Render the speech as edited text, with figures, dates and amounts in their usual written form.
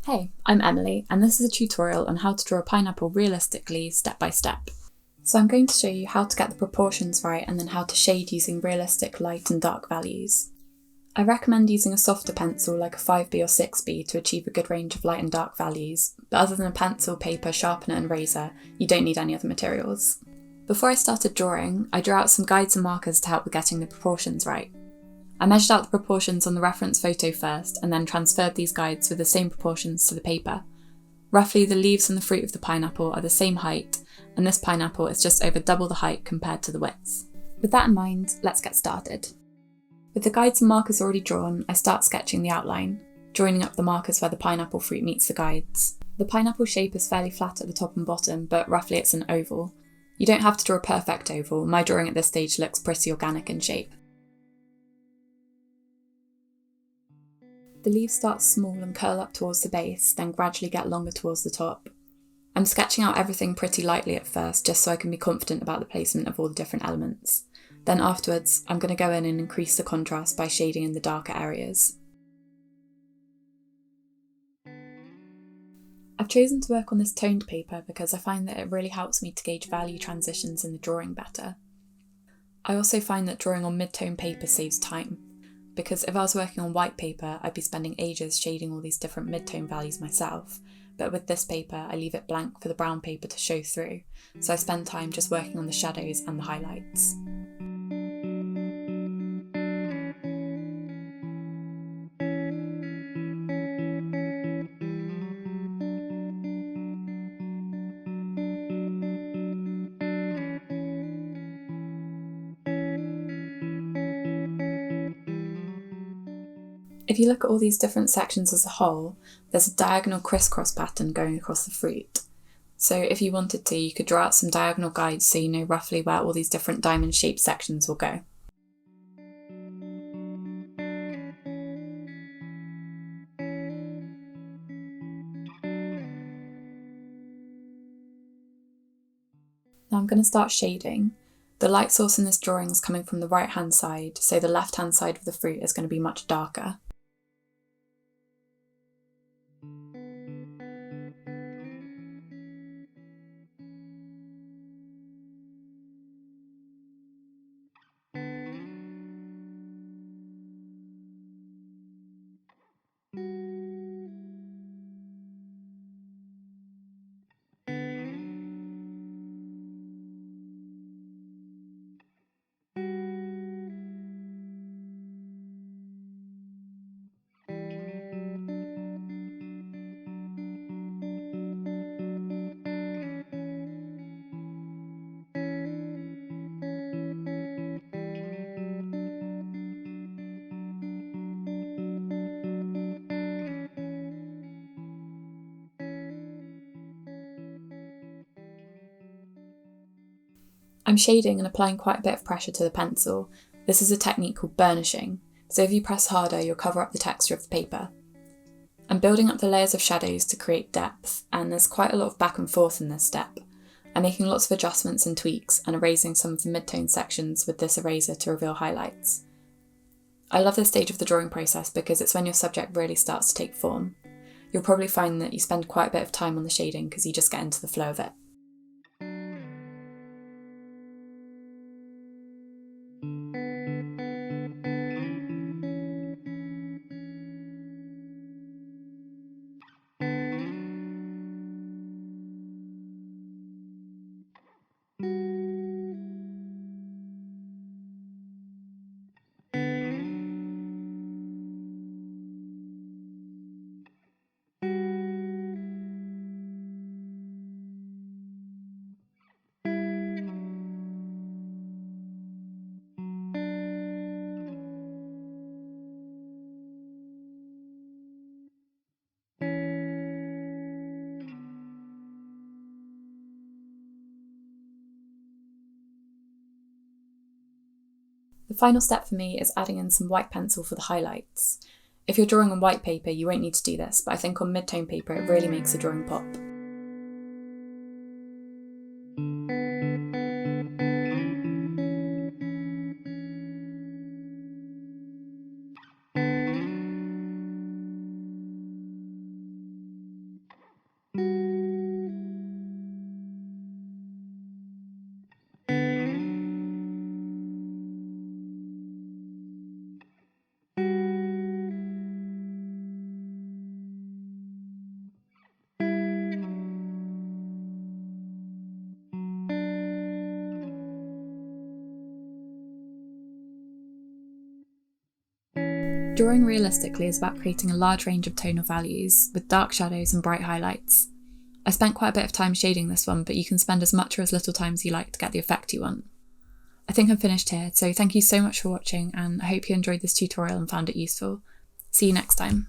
Hey, I'm Emily, and this is a tutorial on how to draw a pineapple realistically, step by step. So I'm going to show you how to get the proportions right and then how to shade using realistic light and dark values. I recommend using a softer pencil like a 5B or 6B to achieve a good range of light and dark values, but other than a pencil, paper, sharpener and razor, you don't need any other materials. Before I started drawing, I drew out some guides and markers to help with getting the proportions right. I measured out the proportions on the reference photo first and then transferred these guides with the same proportions to the paper. Roughly the leaves and the fruit of the pineapple are the same height, and this pineapple is just over double the height compared to the widths. With that in mind, let's get started. With the guides and markers already drawn, I start sketching the outline, joining up the markers where the pineapple fruit meets the guides. The pineapple shape is fairly flat at the top and bottom, but roughly it's an oval. You don't have to draw a perfect oval, my drawing at this stage looks pretty organic in shape. The leaves start small and curl up towards the base, then gradually get longer towards the top. I'm sketching out everything pretty lightly at first, just so I can be confident about the placement of all the different elements. Then afterwards, I'm going to go in and increase the contrast by shading in the darker areas. I've chosen to work on this toned paper because I find that it really helps me to gauge value transitions in the drawing better. I also find that drawing on mid-tone paper saves time, because if I was working on white paper, I'd be spending ages shading all these different mid-tone values myself, but with this paper, I leave it blank for the brown paper to show through, so I spend time just working on the shadows and the highlights. If you look at all these different sections as a whole, there's a diagonal crisscross pattern going across the fruit. So if you wanted to, you could draw out some diagonal guides so you know roughly where all these different diamond-shaped sections will go. Now I'm going to start shading. The light source in this drawing is coming from the right-hand side, so the left-hand side of the fruit is going to be much darker. I'm shading and applying quite a bit of pressure to the pencil. This is a technique called burnishing, so if you press harder, you'll cover up the texture of the paper. I'm building up the layers of shadows to create depth, and there's quite a lot of back and forth in this step. I'm making lots of adjustments and tweaks and erasing some of the mid-tone sections with this eraser to reveal highlights. I love this stage of the drawing process because it's when your subject really starts to take form. You'll probably find that you spend quite a bit of time on the shading because you just get into the flow of it. The final step for me is adding in some white pencil for the highlights. If you're drawing on white paper, you won't need to do this, but I think on mid-tone paper it really makes the drawing pop. Drawing realistically is about creating a large range of tonal values, with dark shadows and bright highlights. I spent quite a bit of time shading this one, but you can spend as much or as little time as you like to get the effect you want. I think I'm finished here, so thank you so much for watching, and I hope you enjoyed this tutorial and found it useful. See you next time.